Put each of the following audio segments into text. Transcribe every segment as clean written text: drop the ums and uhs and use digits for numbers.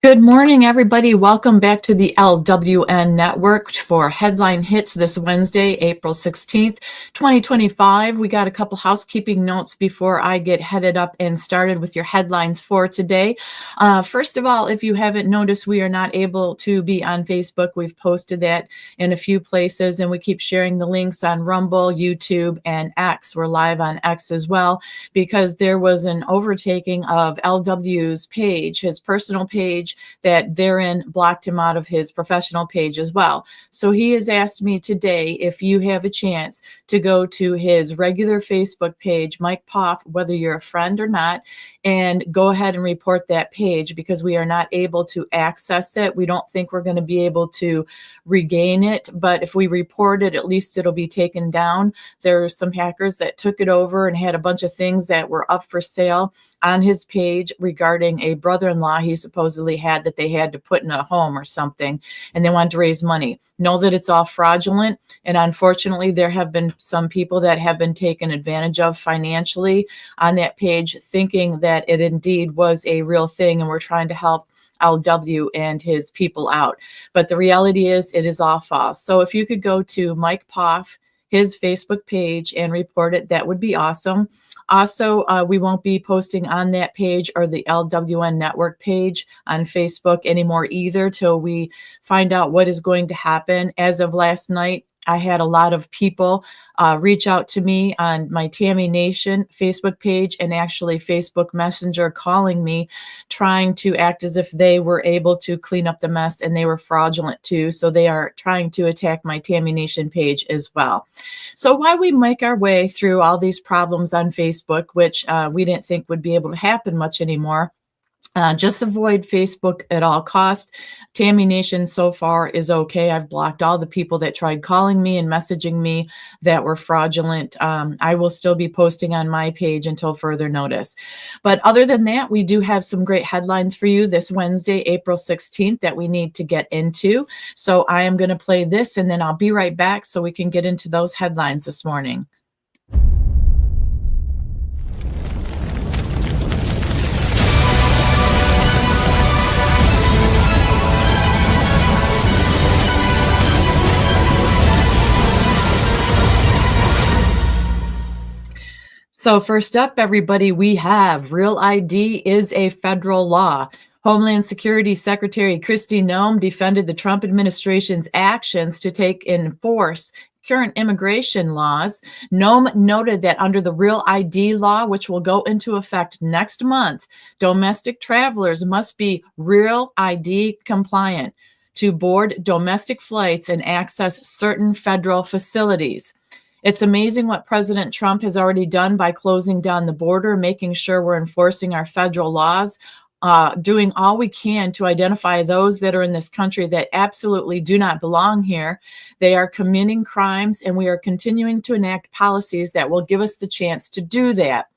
Good morning, everybody. Welcome back to the LWN Network for Headline Hits this Wednesday, April 16th, 2025. We got a couple housekeeping notes before I get headed up and started with your headlines for today. First of all, if you haven't noticed, we are not able to be on Facebook. We've posted that in a few places, and we keep sharing the links on Rumble, YouTube, and X. We're live on X as well because there was an overtaking of LW's page, his personal page, that therein blocked him out of his professional page as well. So he has asked me today if you have a chance to go to his regular Facebook page, Mike Poff, whether you're a friend or not, and go ahead and report that page because we are not able to access it. We don't think we're going to be able to regain it, but if we report it, at least it'll be taken down. There are some hackers that took it over and had a bunch of things that were up for sale on his page regarding a brother-in-law he supposedly had that they had to put in a home or something, and they wanted to raise money. Know that it's all fraudulent, and unfortunately there have been some people that have been taken advantage of financially on that page, thinking that it indeed was a real thing, and we're trying to help LW and his people out. But the reality is it is all false. So if you could go to Mike Poff, his Facebook page, and report it, that would be awesome. Also, we won't be posting on that page or the LWN network page on Facebook anymore either till we find out what is going to happen. As of last night, I had a lot of people reach out to me on my Tammy Nation Facebook page and actually Facebook Messenger calling me, trying to act as if they were able to clean up the mess, and they were fraudulent too. So they are trying to attack my Tammy Nation page as well. So while we make our way through all these problems on Facebook, which we didn't think would be able to happen much anymore, just avoid Facebook at all costs. Tammy Nation so far is okay. I've blocked all the people that tried calling me and messaging me that were fraudulent. I will still be posting on my page until further notice. But other than that, we do have some great headlines for you this Wednesday, April 16th, that we need to get into. So I am going to play this, and then I'll be right back so we can get into those headlines this morning. So first up, everybody, we have Real ID is a federal law. Homeland Security Secretary Kristi Noem defended the Trump administration's actions to take and enforce current immigration laws. Noem noted that under the Real ID law, which will go into effect next month, domestic travelers must be Real ID compliant to board domestic flights and access certain federal facilities. It's amazing what President Trump has already done by closing down the border, making sure we're enforcing our federal laws, doing all we can to identify those that are in this country that absolutely do not belong here. They are committing crimes, and we are continuing to enact policies that will give us the chance to do that.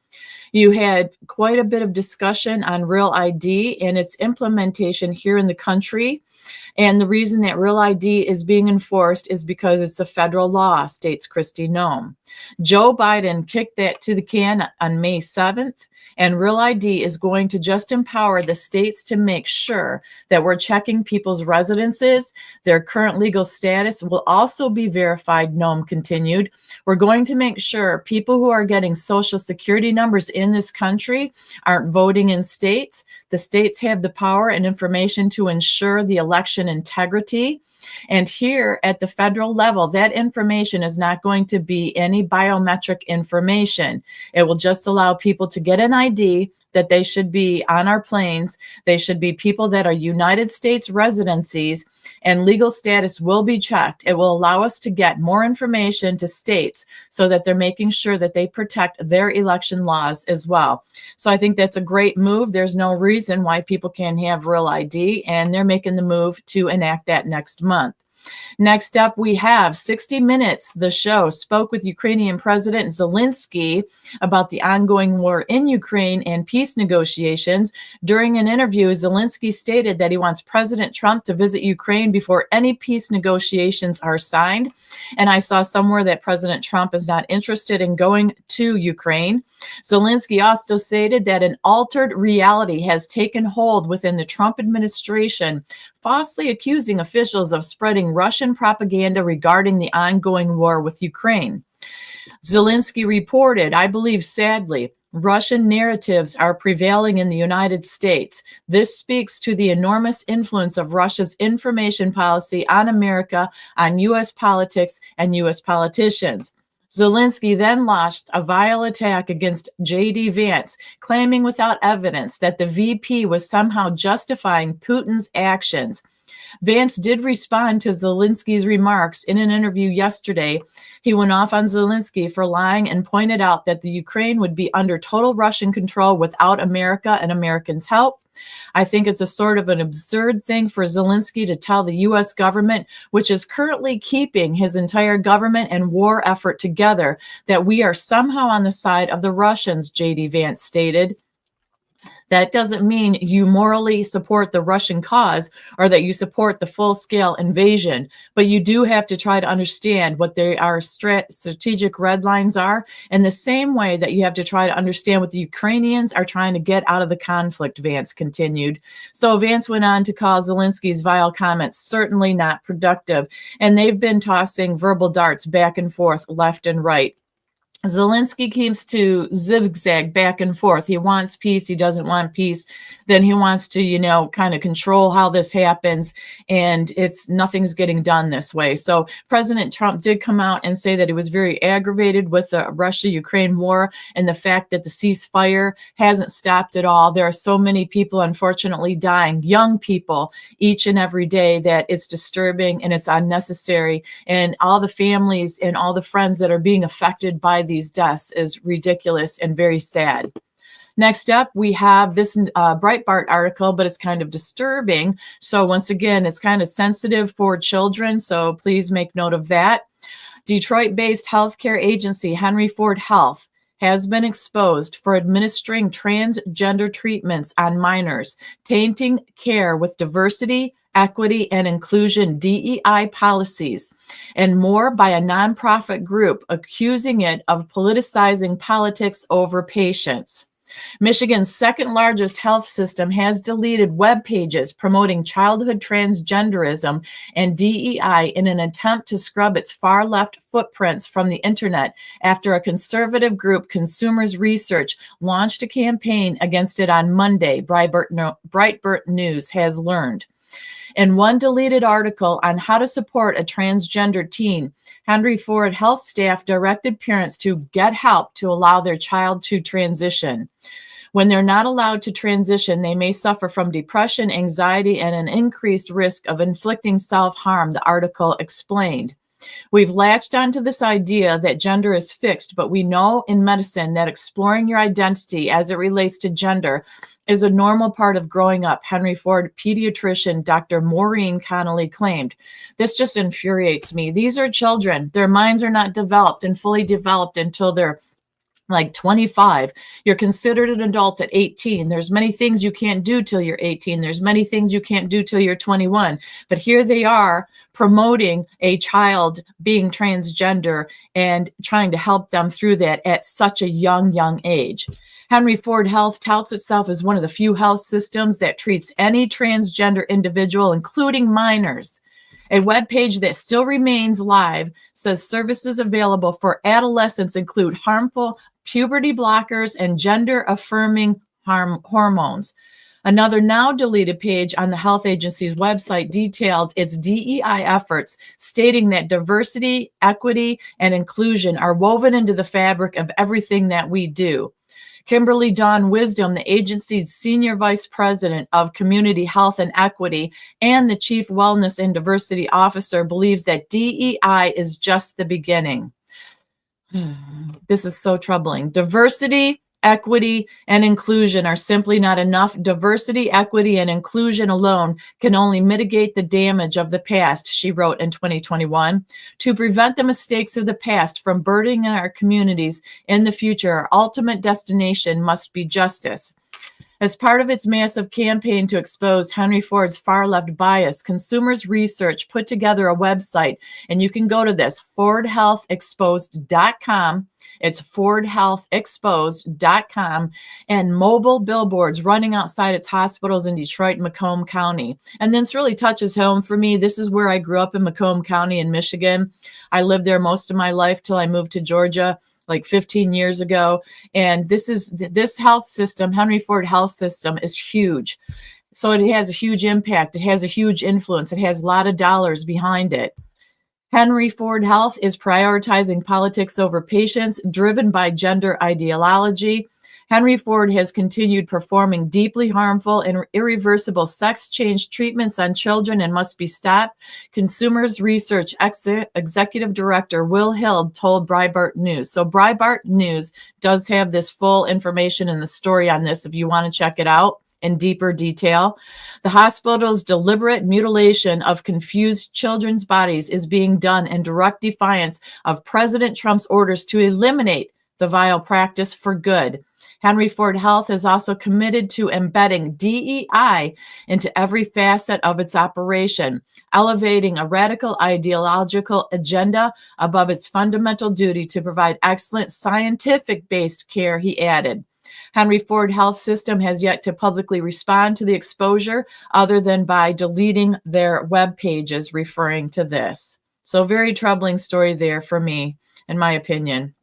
You had quite a bit of discussion on Real ID and its implementation here in the country. And the reason that Real ID is being enforced is because it's a federal law, states Kristi Noem. Joe Biden kicked that to the can on May 7th, and Real ID is going to just empower the states to make sure that we're checking people's residences. Their current legal status will also be verified, Noem continued. We're going to make sure people who are getting Social Security numbers in this country aren't voting in states. The states have the power and information to ensure the election integrity. And here at the federal level, that information is not going to be any biometric information. It will just allow people to get an ID that they should be on our planes. They should be people that are United States residencies, and legal status will be checked. It will allow us to get more information to states so that they're making sure that they protect their election laws as well. So I think that's a great move. There's no reason why people can't have Real ID, and they're making the move to enact that next month. Next up, we have 60 Minutes. The show spoke with Ukrainian President Zelensky about the ongoing war in Ukraine and peace negotiations. During an interview, Zelensky stated that he wants President Trump to visit Ukraine before any peace negotiations are signed. And I saw somewhere that President Trump is not interested in going to Ukraine. Zelensky also stated that an altered reality has taken hold within the Trump administration, falsely accusing officials of spreading Russian propaganda regarding the ongoing war with Ukraine. Zelensky reported, I believe sadly, Russian narratives are prevailing in the United States. This speaks to the enormous influence of Russia's information policy on America, on U.S. politics, and U.S. politicians. Zelensky then launched a vile attack against J.D. Vance, claiming without evidence that the VP was somehow justifying Putin's actions. Vance did respond to Zelensky's remarks in an interview yesterday. He went off on Zelensky for lying and pointed out that the Ukraine would be under total Russian control without America and Americans' help. I think it's a sort of an absurd thing for Zelensky to tell the U.S. government, which is currently keeping his entire government and war effort together, that we are somehow on the side of the Russians, J.D. Vance stated. That doesn't mean you morally support the Russian cause or that you support the full-scale invasion, but you do have to try to understand what our strategic red lines are, in the same way that you have to try to understand what the Ukrainians are trying to get out of the conflict, Vance continued. So Vance went on to call Zelensky's vile comments certainly not productive, and they've been tossing verbal darts back and forth, left and right. Zelensky keeps to zigzag back and forth. He wants peace. He doesn't want peace. Then he wants to, kind of control how this happens. And nothing's getting done this way. So President Trump did come out and say that he was very aggravated with the Russia-Ukraine war and the fact that the ceasefire hasn't stopped at all. There are so many people, unfortunately, dying, young people, each and every day, that it's disturbing and it's unnecessary. And all the families and all the friends that are being affected by these deaths is ridiculous and very sad. Next up, we have this Breitbart article, but it's kind of disturbing. So once again, it's kind of sensitive for children, so please make note of that. Detroit-based healthcare agency Henry Ford Health has been exposed for administering transgender treatments on minors, tainting care with diversity, equity, and inclusion DEI policies, and more by a nonprofit group accusing it of politicizing politics over patients. Michigan's second largest health system has deleted web pages promoting childhood transgenderism and DEI in an attempt to scrub its far left footprints from the internet after a conservative group, Consumers Research, launched a campaign against it on Monday, Breitbart News has learned. In one deleted article on how to support a transgender teen, Henry Ford Health staff directed parents to get help to allow their child to transition. When they're not allowed to transition, they may suffer from depression, anxiety, and an increased risk of inflicting self-harm, the article explained. We've latched onto this idea that gender is fixed, but we know in medicine that exploring your identity as it relates to gender is a normal part of growing up, Henry Ford pediatrician Dr. Maureen Connolly claimed. This just infuriates me. These are children. Their minds are not developed and fully developed until they're like 25. You're considered an adult at 18. There's many things you can't do till you're 18. There's many things you can't do till you're 21. But here they are promoting a child being transgender and trying to help them through that at such a young age. Henry Ford Health touts itself as one of the few health systems that treats any transgender individual, including minors. A webpage that still remains live says services available for adolescents include harmful puberty blockers and gender-affirming hormones. Another now deleted page on the health agency's website detailed its DEI efforts, stating that diversity, equity, and inclusion are woven into the fabric of everything that we do. Kimberly Dawn Wisdom, the agency's Senior Vice President of Community Health and Equity and the Chief Wellness and Diversity Officer, believes that DEI is just the beginning. This is so troubling. Diversity, Equity and inclusion are simply not enough. Diversity, equity, and inclusion alone can only mitigate the damage of the past, she wrote in 2021. To prevent the mistakes of the past from burdening our communities in the future, our ultimate destination must be justice. As part of its massive campaign to expose Henry Ford's far-left bias, Consumers Research put together a website, and you can go to this, fordhealthexposed.com. It's fordhealthexposed.com, and mobile billboards running outside its hospitals in Detroit and Macomb County. And this really touches home for me. This is where I grew up in Macomb County in Michigan. I lived there most of my life till I moved to Georgia like 15 years ago. And this health system, Henry Ford Health System, is huge. So it has a huge impact. It has a huge influence. It has a lot of dollars behind it. Henry Ford Health is prioritizing politics over patients, driven by gender ideology. Henry Ford has continued performing deeply harmful and irreversible sex change treatments on children and must be stopped. Consumers Research Executive Director Will Hild told Breitbart News. So Breitbart News does have this full information and the story on this if you want to check it out in deeper detail. The hospital's deliberate mutilation of confused children's bodies is being done in direct defiance of President Trump's orders to eliminate the vile practice for good. Henry Ford Health is also committed to embedding DEI into every facet of its operation, elevating a radical ideological agenda above its fundamental duty to provide excellent scientific-based care, he added. Henry Ford Health System has yet to publicly respond to the exposure other than by deleting their web pages referring to this. So very troubling story there for me, in my opinion.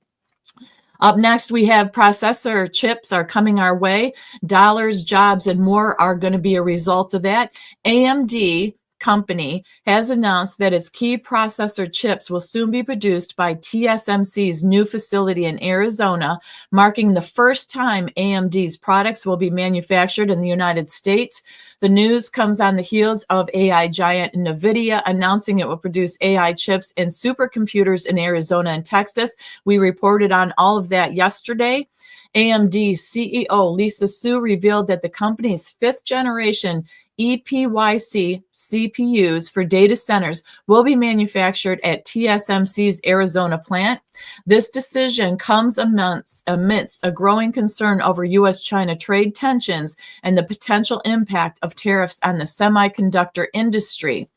Up next, we have processor chips are coming our way. Dollars, jobs, and more are going to be a result of that. AMD company has announced that its key processor chips will soon be produced by TSMC's new facility in Arizona, marking the first time AMD's products will be manufactured in the United States. The news comes on the heels of AI giant NVIDIA announcing it will produce AI chips and supercomputers in Arizona and Texas. We reported on all of that yesterday. AMD CEO Lisa Su revealed that the company's fifth generation EPYC CPUs for data centers will be manufactured at TSMC's Arizona plant. This decision comes amidst a growing concern over U.S.-China trade tensions and the potential impact of tariffs on the semiconductor industry.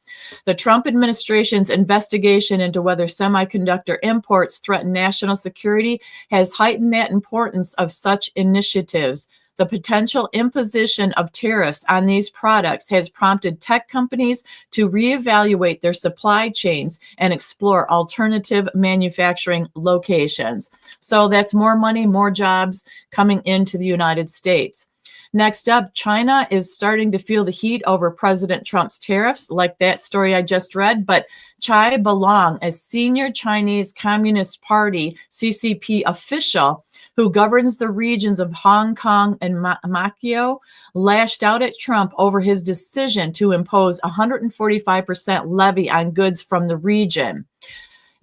The Trump administration's investigation into whether semiconductor imports threaten national security has heightened that importance of such initiatives. The potential imposition of tariffs on these products has prompted tech companies to reevaluate their supply chains and explore alternative manufacturing locations. So that's more money, more jobs coming into the United States. Next up, China is starting to feel the heat over President Trump's tariffs, like that story I just read. But Chai Balong, a senior Chinese Communist Party CCP official who governs the regions of Hong Kong and Macau, lashed out at Trump over his decision to impose 145% levy on goods from the region.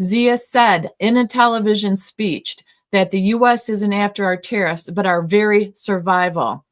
Zia said in a television speech that the U.S. isn't after our tariffs, but our very survival,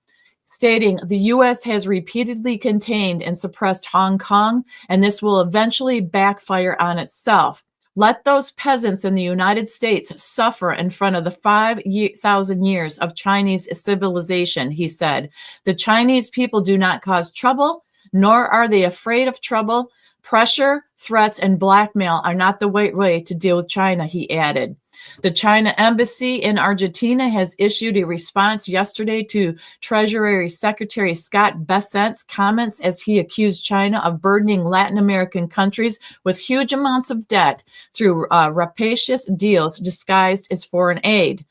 stating the U.S. has repeatedly contained and suppressed Hong Kong, and this will eventually backfire on itself. Let those peasants in the United States suffer in front of the 5,000 years of Chinese civilization, he said. The Chinese people do not cause trouble, nor are they afraid of trouble. Pressure, threats, and blackmail are not the right way to deal with China, he added. The China embassy in Argentina has issued a response yesterday to Treasury Secretary Scott Bessent's comments as he accused China of burdening Latin American countries with huge amounts of debt through rapacious deals disguised as foreign aid.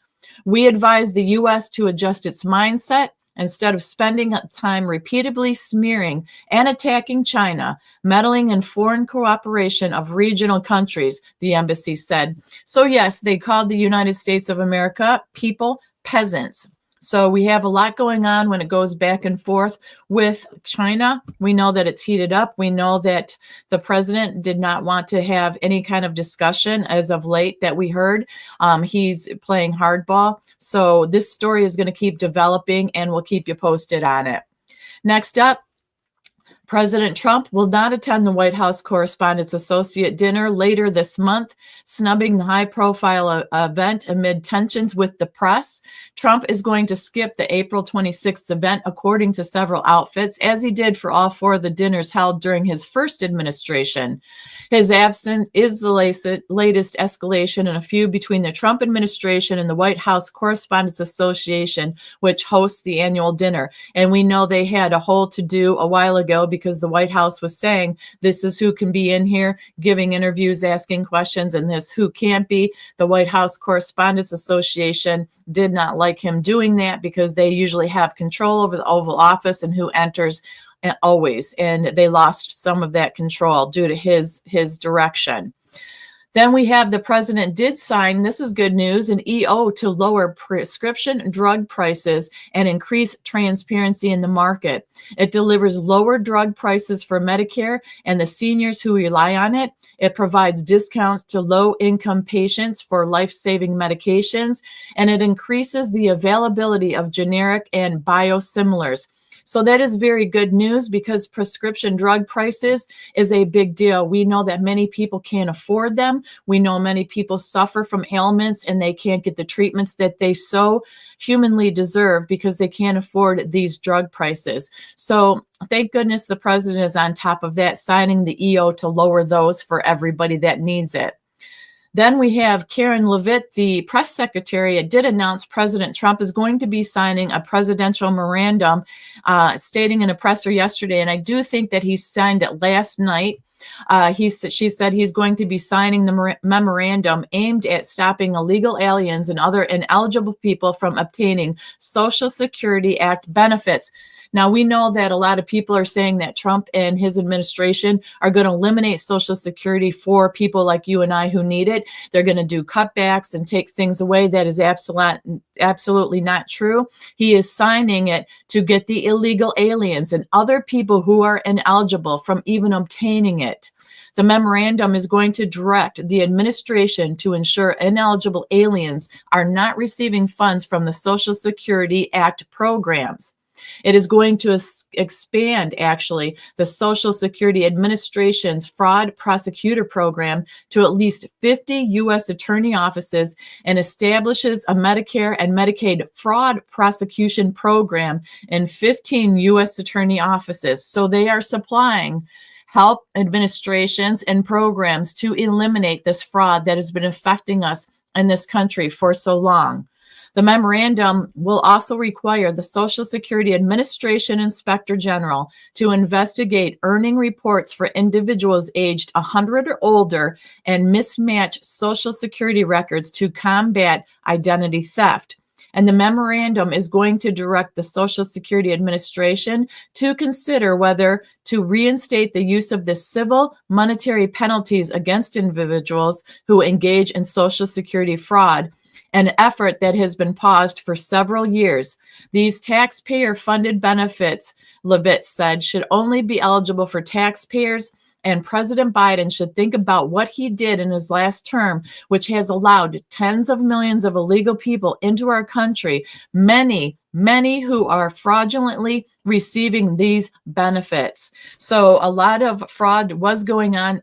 We advise the U.S. to adjust its mindset. Instead of spending time repeatedly smearing and attacking China, meddling in foreign cooperation of regional countries, the embassy said. So yes, they called the United States of America people peasants. So we have a lot going on when it goes back and forth with China. We know that it's heated up. We know that the president did not want to have any kind of discussion as of late that we heard. He's playing hardball. So this story is going to keep developing, and we'll keep you posted on it. Next up, President Trump will not attend the White House Correspondents' Associate dinner later this month, snubbing the high-profile event amid tensions with the press. Trump is going to skip the April 26th event, according to several outlets, as he did for all four of the dinners held during his first administration. His absence is the latest escalation in a feud between the Trump administration and the White House Correspondents' Association, which hosts the annual dinner. And we know they had a whole to-do a while ago because the White House was saying this is who can be in here giving interviews, asking questions, and this who can't be. The White House Correspondents Association did not like him doing that because they usually have control over the Oval Office and who enters always, and they lost some of that control due to his direction. Then we have the president did sign, this is good news, an EO to lower prescription drug prices and increase transparency in the market. It delivers lower drug prices for Medicare and the seniors who rely on it. It provides discounts to low-income patients for life-saving medications, and it increases the availability of generic and biosimilars. So that is very good news because prescription drug prices is a big deal. We know that many people can't afford them. We know many people suffer from ailments and they can't get the treatments that they so humanly deserve because they can't afford these drug prices. So thank goodness the president is on top of that, signing the EO to lower those for everybody that needs it. Then we have Karen Leavitt, the press secretary, did announce President Trump is going to be signing a presidential memorandum, stating in a presser yesterday, and I do think that he signed it last night. She said he's going to be signing the memorandum aimed at stopping illegal aliens and other ineligible people from obtaining Social Security Act benefits. Now, we know that a lot of people are saying that Trump and his administration are going to eliminate Social Security for people like you and I who need it. They're going to do cutbacks and take things away. That is absolutely not true. He is signing it to get the illegal aliens and other people who are ineligible from even obtaining it. The memorandum is going to direct the administration to ensure ineligible aliens are not receiving funds from the Social Security Act programs. It is going to expand, actually, the Social Security Administration's fraud prosecutor program to at least 50 U.S. attorney offices and establishes a Medicare and Medicaid fraud prosecution program in 15 U.S. attorney offices. So they are supplying help administrations and programs to eliminate this fraud that has been affecting us in this country for so long. The memorandum will also require the Social Security Administration Inspector General to investigate earning reports for individuals aged 100 or older and mismatch Social Security records to combat identity theft. And the memorandum is going to direct the Social Security Administration to consider whether to reinstate the use of the civil monetary penalties against individuals who engage in Social Security fraud, an effort that has been paused for several years. These taxpayer-funded benefits, Leavitt said, should only be eligible for taxpayers, and President Biden should think about what he did in his last term, which has allowed tens of millions of illegal people into our country, many who are fraudulently receiving these benefits. So a lot of fraud is going on,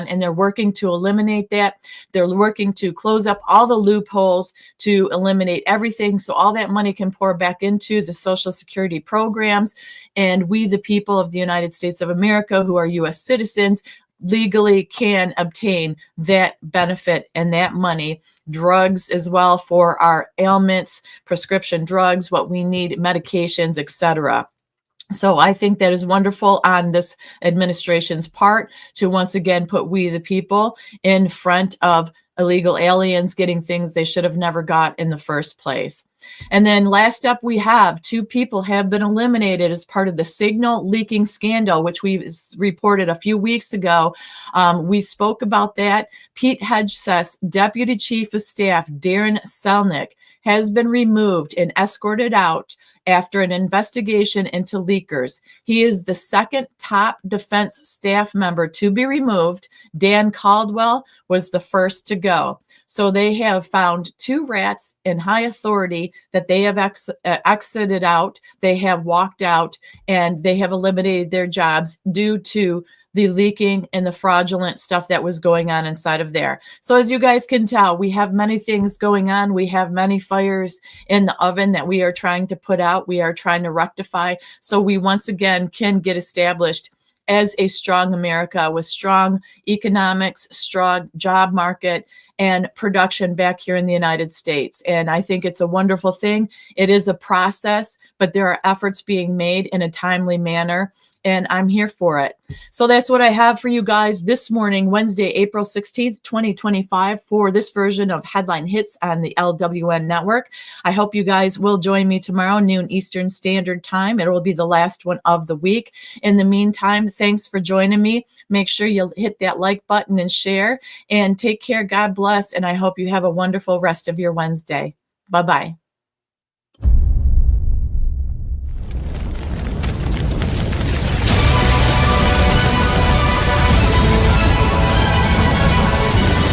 and they're working to eliminate that. They're working to close up all the loopholes to eliminate everything so all that money can pour back into the Social Security programs. And we, the people of the United States of America, who are U.S. citizens, legally can obtain that benefit and that money, drugs as well for our ailments, prescription drugs, what we need, medications, etc. So I think that is wonderful on this administration's part to once again put we the people in front of illegal aliens getting things they should have never got in the first place. And then last up, we have 2 people have been eliminated as part of the signal leaking scandal, which we reported a few weeks ago. We spoke about that. Pete Hegseth's Deputy Chief of Staff, Darren Selnick, has been removed and escorted out after an investigation into leakers. He is the second top defense staff member to be removed. Dan Caldwell was the first to go. So they have found 2 rats in high authority that they have exited out. They have walked out and they have eliminated their jobs due to the leaking and the fraudulent stuff that was going on inside of there. So as you guys can tell, we have many things going on. We have many fires in the oven that we are trying to put out. We are trying to rectify. So we once again can get established as a strong America with strong economics, strong job market, and production back here in the United States. And I think it's a wonderful thing. It is a process, but there are efforts being made in a timely manner, and I'm here for it. So that's what I have for you guys this morning, Wednesday, April 16th, 2025, for this version of Headline Hits on the LWN Network. I hope you guys will join me tomorrow, noon Eastern Standard Time. It will be the last one of the week. In the meantime, thanks for joining me. Make sure you hit that like button and share, and take care. God bless, and I hope you have a wonderful rest of your Wednesday. Bye-bye.